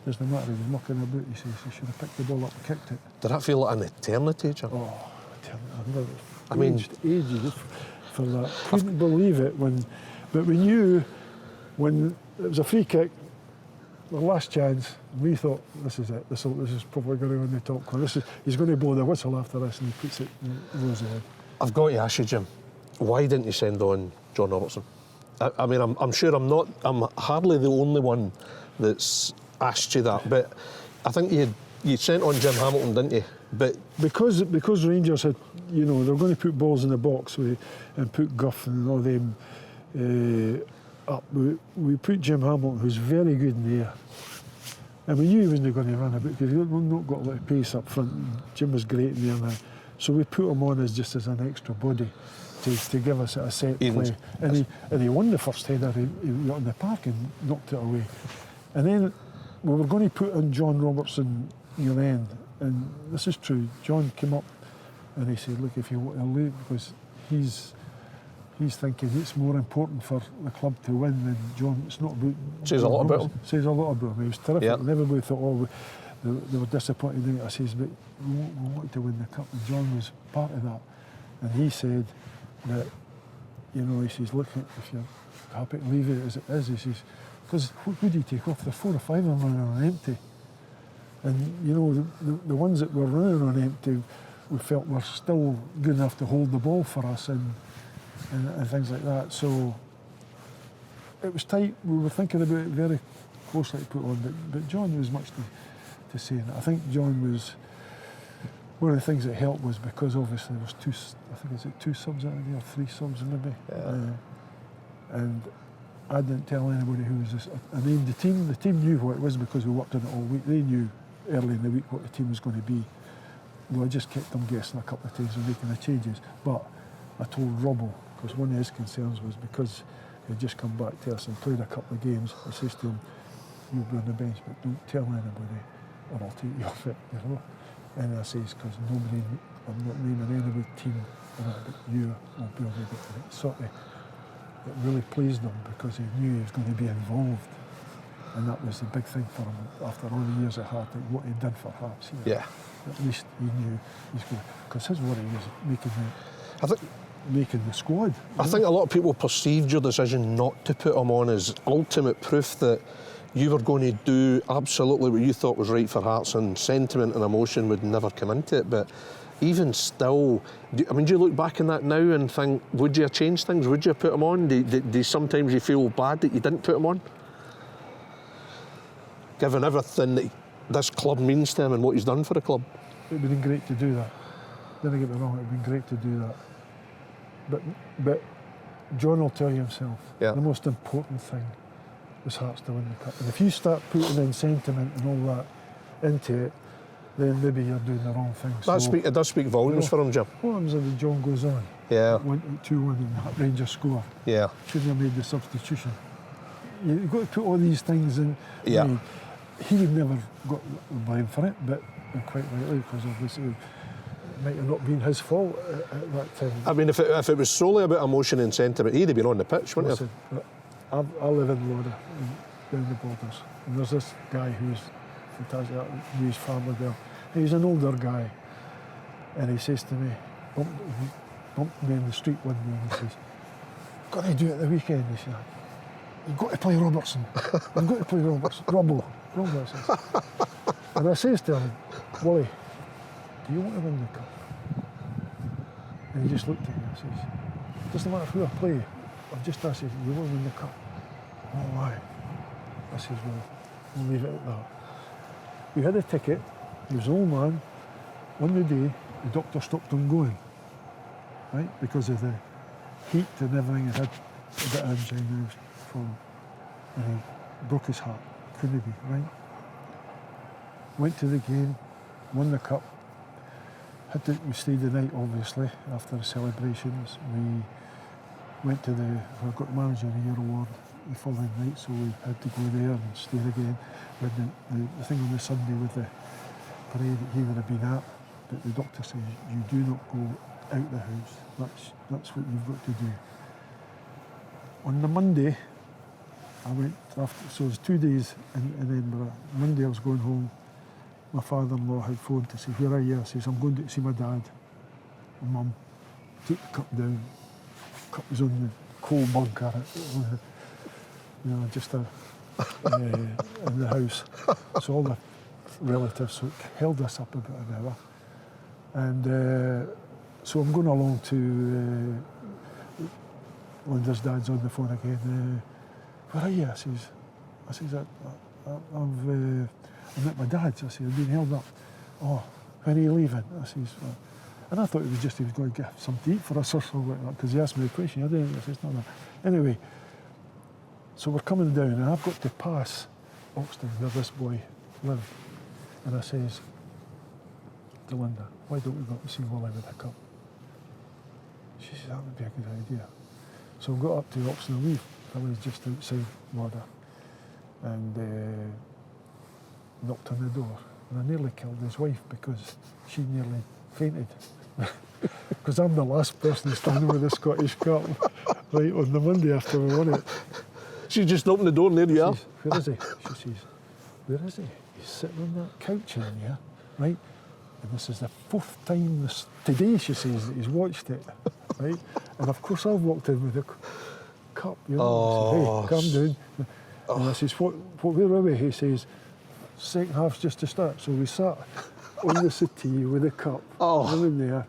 doesn't matter, he was mucking about. He says, he should have picked the ball up and kicked it. Did that feel like an eternity, Jim? Oh, I mean, ages for that. Couldn't believe it but we knew when it was a free kick, the last chance, we thought, this is it. This is probably going to go in the top corner. He's going to blow the whistle after this, and he puts it and goes ahead. I've got to ask you, Jim, why didn't you send on John Robertson? I mean, I'm sure I'm hardly the only one that's asked you that, but I think you sent on Jim Hamilton, didn't you? But because Rangers had, they were going to put balls in the box and put Guff and all them up. We put Jim Hamilton, who's very good in the air, and we knew he wasn't going to run a bit because he'd not got a lot of pace up front. Jim was great in there now, so we put him on just as an extra body to give us a set play. And he won the first header. He got in the park and knocked it away. And then we were going to put in John Robertson near the end. And this is true. John came up and he said, look, if you want to leave, because he's thinking it's more important for the club to win than John. It's not about... Says a lot about him. Says a lot about him. He was terrific. Yep. And everybody thought, they were disappointed in it. I says, but we wanted to win the cup. And John was part of that. And he said that you know, he says, look, if you're happy to leave it as it is, he says, because who do you take off? There 4 or 5 of them running on empty. And, you know, the ones that were running on empty, we felt were still good enough to hold the ball for us and things like that. So it was tight. We were thinking about it very closely to put on, but John was much to say in it. I think John was, one of the things that helped was because obviously there was 2, I think is it 2 subs out there, or 3 subs maybe. Yeah. And I didn't tell anybody who was this. I mean, the team knew what it was because we worked on it all week. They knew early in the week what the team was going to be. Well, I just kept them guessing a couple of times and making the changes. But I told Robbo, because one of his concerns was because he'd just come back to us and played a couple of games, I says to him, you'll be on the bench, but don't tell anybody or I'll take you off it, you know. And I says, because nobody, I'm not naming any team, but you will be on the bench. It really pleased him because he knew he was going to be involved. And that was the big thing for him after all the years at Heart, like what he'd done for Hearts. Yeah. At least he knew he's going to, because his worry was making the squad. I think a lot of people perceived your decision not to put him on as ultimate proof that you were going to do absolutely what you thought was right for Hearts, and sentiment and emotion would never come into it. But even still, do you look back on that now and think, would you have changed things? Would you have put him on? Do sometimes you feel bad that you didn't put him on? Given everything that this club means to him and what he's done for the club. It would have been great to do that. Don't get me wrong, it would have been great to do that. But John will tell you himself, the most important thing was Hearts to win the cup. And if you start putting in sentiment and all that into it, then maybe you're doing the wrong thing. It does speak volumes for him, Jim. What happens if John goes on? Yeah. Went 2-1 and Rangers score. Yeah. Shouldn't have made the substitution. You've got to put all these things in. Yeah. I mean, he would never got the blame for it, but quite rightly, because obviously it might have not been his fault at that time. I mean, if it was solely about emotion and sentiment, he'd have been on the pitch, wouldn't he? I live in Laudrup, down the borders, and there's this guy who's fantastic, knew his family there. He's an older guy, and he says to me, bumped me in the street one day, and he says, got to do it at the weekend, he said. You've got to play Robertson. You've got to play Robertson. Robbo. And I says to him, Wally, do you want to win the cup? And he just looked at me and says, doesn't matter who I play. I've just asked you, you want to win the cup? Oh, why? I says, well, we'll leave it at that. We had a ticket. He was an old man. On the day, the doctor stopped him going, right? Because of the heat and everything. He had a bit of angina from, and he broke his heart. Couldn't be, right? Went to the game, won the cup. We stayed the night, obviously, after the celebrations. We went to we got the Manager of the Year award the following night, so we had to go there and stay again. We had the thing on the Sunday with the parade that he would have been at, but the doctor says, you do not go out the house. That's what you've got to do. On the Monday, I went after, so it was 2 days in Edinburgh. Monday I was going home. My father-in-law had phoned to say, where are you? I says, I'm going to see my dad and Mum. Took the cup down. The cup was on the coal bunker, just in the house. So all the relatives, so it held us up about an hour. And so I'm going along to Linda's dad's on the phone again. Where are you? I says, I'm at my dad's. I said, I've been held up. Oh, when are you leaving? I says, and I thought he was going to get something to eat for us or something like that, because he asked me a question. I didn't. I says, no. Anyway, so we're coming down, and I've got to pass Oxton, where this boy lived. And I says to Linda, why don't we go up and see Wally with a cup? She says, that would be a good idea. So we got up to Oxton Leaf. I was just outside Lauder, and knocked on the door, and I nearly killed his wife because she nearly fainted. Because I'm the last person standing with the Scottish Cup, right, on the Monday after we won it. She just opened the door and there you are. Where is he? She says, where is he? He's sitting on that couch in here, right? And this is the 4th time today, she says, that he's watched it. right? And of course I've walked in with a cup, you know. I said, hey, calm down. And I says, where are we? He says, second half's just to start. So we sat on the settee with a cup, I'm in there,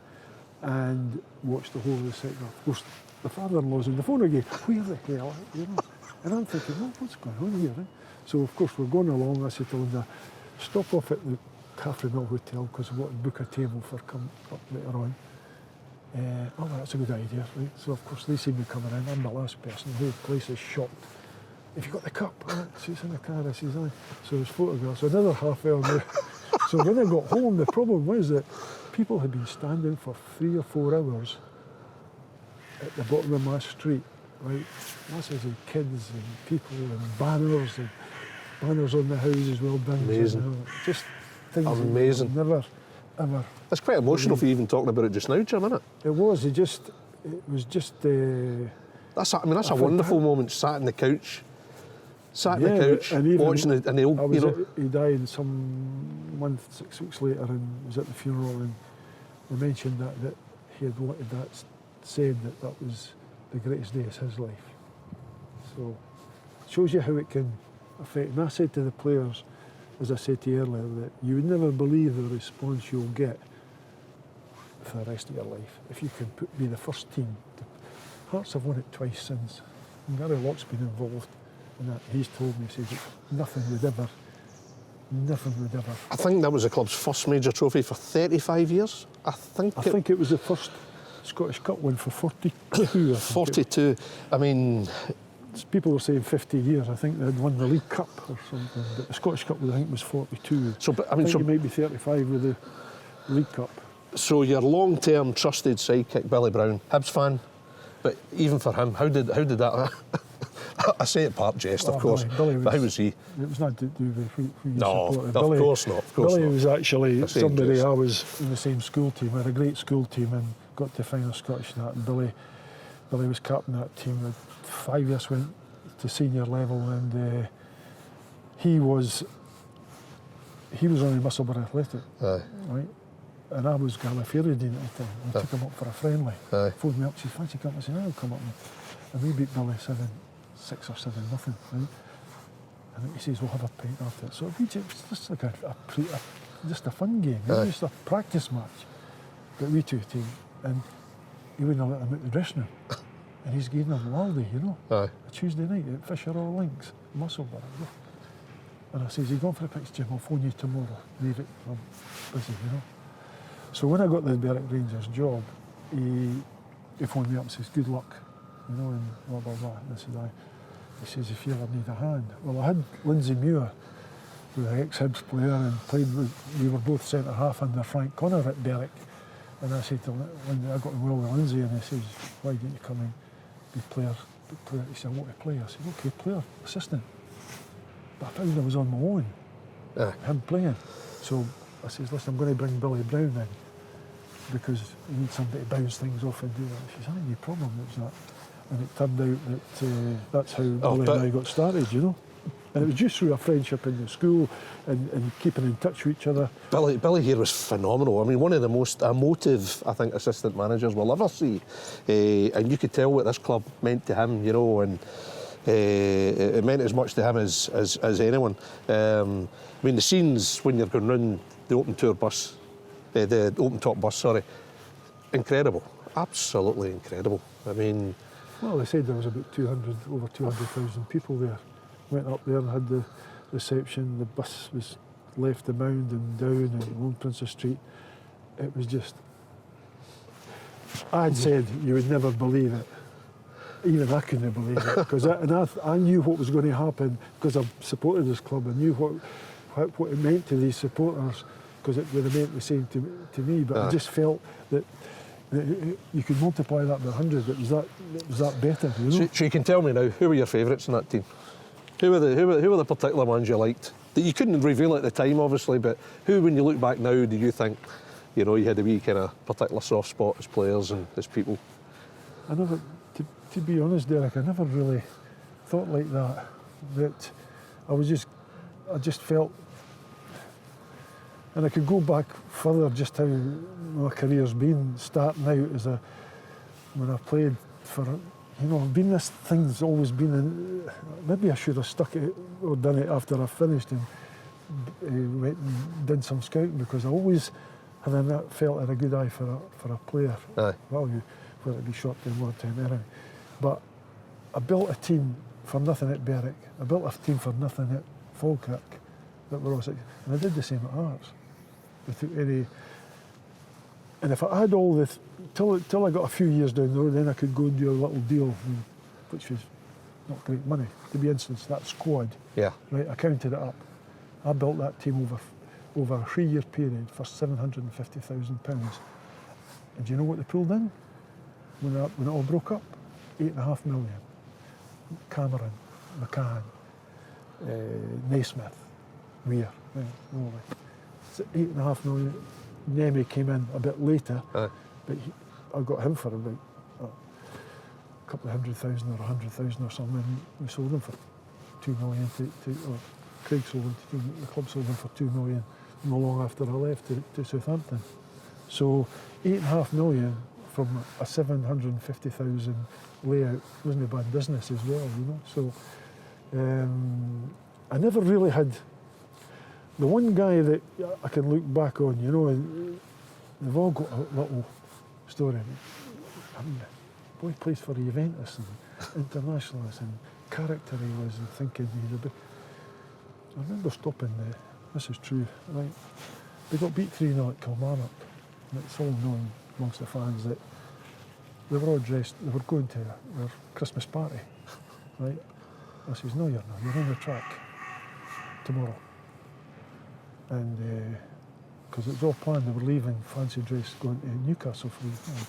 and watched the whole of the second half. Of course, the father-in-law's on the phone again. Where the hell, you know? And I'm thinking, well, what's going on here? Right? So of course we're going along. I said to Linda, stop off at the Caffrey Mill Hotel because we want to book a table for come up later on. That's a good idea, right? So of course they see me coming in. I'm the last person. The whole place is shocked. Have you got the cup? She's in the car. I says, aye. So there's photographs. So another half hour now. So when I got home, the problem was that people had been standing for 3 or 4 hours at the bottom of my street, right? Masses of kids and people and banners on the houses, well done. Amazing. Just things amazing. That never, ever. It's quite emotional for you even talking about it just now, Jim, isn't it? It was. It was just. That's a wonderful moment. Sat on the couch. And even, watching and the old, you know. He died some month, 6 weeks later, and was at the funeral, and they mentioned that he had wanted that said that was the greatest day of his life. So it shows you how it can affect. And I said to the players, as I said to you earlier, that you would never believe the response you'll get for the rest of your life if you can be the first team. Hearts have won it twice since, and Gary Locke's been involved. And that he's told me, he says, nothing would ever. I think that was the club's first major trophy for 35 years. I think it was the first Scottish Cup win for 42. 42. I mean, people were saying 50 years. I think they'd won the League Cup or something. But the Scottish Cup, I think, was 42. So, but, I think you might be 35 with the League Cup. So your long-term trusted sidekick, Billy Brown, Hibs fan, but even for him, how did that? I say it part jest, of course. Billy but how was he? It was not to do with who you No, supported. of course not. Billy was actually somebody jest. I was in the same school team. We had a great school team and got to final Scottish and that. And Billy was captain of that team. 5 years went to senior level, and he was only Musselburgh Athletic, right? And I was Gallifreyan at the time. I took him up for a friendly. Phoned me up, said, fancy coming? I said, I'll come up. And we beat Billy 6 or 7-0, right? And he says, we'll have a pint after it. So it was just like just a fun game, just a practice match that we two team. And he wouldn't let him out the dressing room. And he's giving him Laldy, you know, a Tuesday night at Fisher All Links, Musselburgh. And I says, you going for a picture, Jim? I'll phone you tomorrow. Leave it, I'm busy, you know. So when I got the Berwick Rangers job, he phoned me up and says, good luck, you know, and blah, blah, blah. And I said, he says, if you ever need a hand. Well, I had Lindsay Muir, who was an ex-Hibs player, and we were both centre-half under Frank Connor at Berwick. And I said to Lindsay, I got on well with Lindsay, and he says, why didn't you come and be player? He said, I want to play. I said, okay, player, assistant. But I found I was on my own, him playing. So I says, listen, I'm going to bring Billy Brown in because you need somebody to bounce things off and do that. She says, no problem, it was that. And it turned out that that's how Billy and I got started, you know. And it was just through a friendship in the school and keeping in touch with each other. Billy here was phenomenal. I mean, one of the most emotive, I think, assistant managers we'll ever see. And you could tell what this club meant to him, you know, and it meant as much to him as anyone. I mean, the scenes when you're going round the open top bus, incredible, absolutely incredible. I mean, well, they said there was about over 200,000 people there. Went up there and had the reception. The bus was left the mound and down and along Princess Street. It was just. I had said you would never believe it. Even I couldn't believe it because I knew what was going to happen because I've supported this club. I knew what it meant to these supporters because it would have meant the same to me. But I just felt that you could multiply that by 100. It was that better. You know? So you can tell me now, who were your favourites in that team? Who were the particular ones you liked? That you couldn't reveal at the time, obviously, but who, when you look back now, do you think, you know, you had a wee kind of particular soft spot as players and as people? I never, to be honest, Derek, I never really thought like that. That I just felt, and I could go back further just how my career's been, starting out as when I played for, been this thing's always been in, maybe I should have stuck it or done it after I finished and went and did some scouting, because I always felt had a good eye for a player. Aye. Value, whether it be short term, long term, anything. But I built a team for nothing at Berwick. I built a team for nothing at Falkirk that were all and I did the same at Hearts. Without any, and if I had all this, till I got a few years down the road, then I could go and do a little deal, which was not great money. To be instance, that squad, Yeah. right, I counted it up. I built that team over a 3-year period for £750,000. And do you know what they pulled in? When it all broke up? 8.5 million. Cameron, McCann, Naismith, Weir, all that. So 8.5 million. Nemi came in a bit later, but I got him for about a couple of 100,000 or 100,000 or something. And we sold him for 2 million or Craig sold him the club sold him for 2 million not long after I left to Southampton. So 8.5 million from a 750,000 layout wasn't a bad business as well, So I never really had the one guy that I can look back on, and they've all got a little story. I mean, the boy plays for Juventus and internationalist and character he was, and thinking he's a bit. I remember stopping there. This is true, right? They got beat 3-0 at Kilmarnock, and it's all known amongst the fans that they were all dressed. They were going to their Christmas party, right? I says, "No, you're not. You're on the track tomorrow." And because it was all planned, they were leaving fancy dress going to Newcastle for the weekend.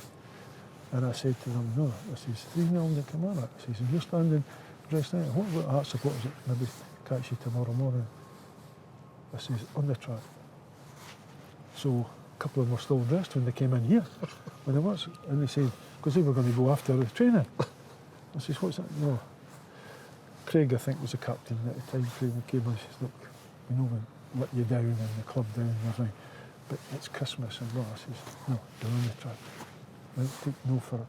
And I said to them, "No," I says, 3-0 to Kilmarnock. I says, "And you're standing dressed out. What about Hearts supporters that maybe catch you tomorrow morning?" I says, "On the track." So a couple of them were still dressed when they came in here, when they was, and they said, because they were going to go after the training. I says, "What's that?" "No." Craig, I think, was the captain at the time. Craig came in and says, "Look, we know we let you down and the club down and everything, but it's Christmas and blah." I says, "No, you're on the track. Right? Take no for it.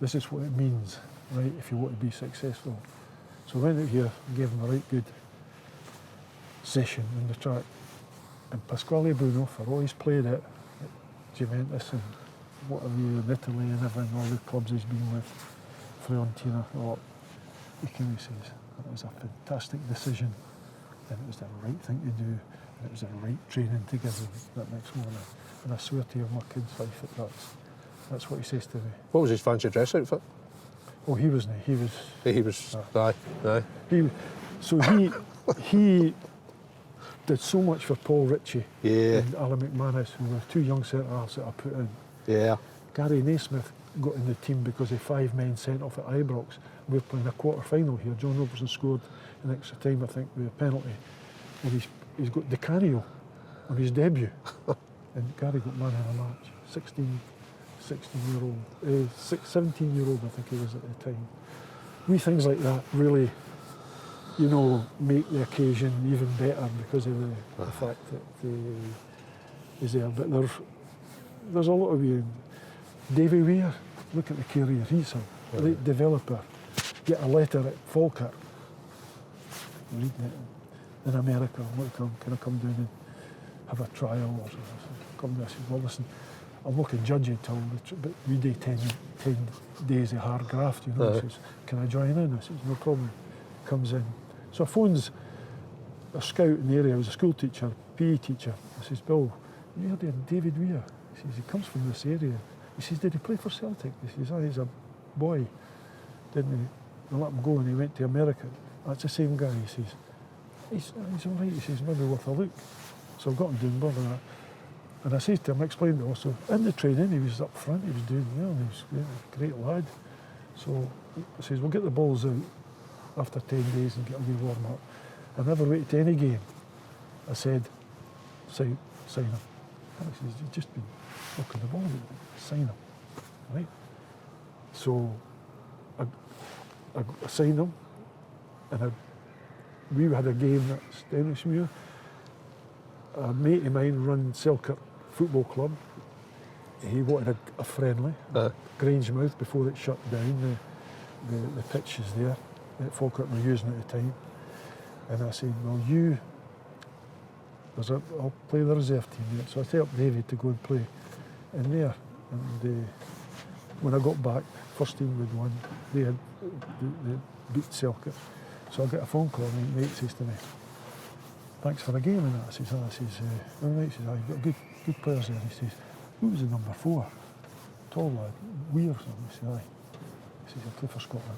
This is what it means, right, if you want to be successful." So I went out here and gave him a right good session on the track. And Pasquale Bruno, for all he's played at Juventus and whatever in Italy and everything, all the clubs he's been with, Fiorentina, he came and says, "That was a fantastic decision, and it was the right thing to do, and it was the right training to give them that next morning. And I swear to you, my kid's life, that's what he says to me." What was his fancy dress outfit? Oh, he was. Aye. He did so much for Paul Ritchie Yeah. and Alan McManus, who were two young centre-halves that I put in. Yeah. Gary Naismith got in the team because of 5 men sent off at Ibrox. We were playing a quarter-final here. John Robertson scored in extra time, I think, with a penalty. And he's got Di Canio on his debut. And Gary got man of the match. 16-year-old, 17-year-old, I think he was at the time. Wee things like that really, make the occasion even better because of the fact that he's there. But there's a lot of you. Davie Weir, look at the career he's a late developer. Get a letter at Falkirk, reading it in America. Can I come down and have a trial or something? Come down. I said, "Well, listen, I'm not going to judge you till but we do 10 days of hard graft, He says, "Can I join in?" I says, "No problem." Comes in. So I phones a scout in the area. I was a school teacher, PE teacher. I says, "Bill, you heard of David Weir?" He says, "He comes from this area." He says, "Did he play for Celtic?" He says, "He's a boy." Didn't he? They let him go and he went to America. That's the same guy. He says, he's all right. He says, "Maybe worth a look." So I've got him doing more than that. And I said to him, I explained it also, in the training he was up front, he was doing well, he was a great lad. So I says, "We'll get the balls out after 10 days and get a wee warm up." I never waited to any game. I said, sign him. And he says, "You've just been knocking the ball out, sign him." Right? So I signed him, and we had a game at Stennismuir. A mate of mine run Selkirk Football Club. he wanted a friendly, Grangemouth, before it shut down. The pitch is there that Falkirk were using at the time. And I said, well, I'll play the reserve team there. So I set up David to go and play in there. And when I got back, first team we'd won, they beat Selkirk. So I got a phone call and my mate says to me, thanks for the game and that. I says, all right, he says, you've got good players there. He says, who was the number 4? Tall lad, Weir or something. I said, aye. He says, I'll play for Scotland.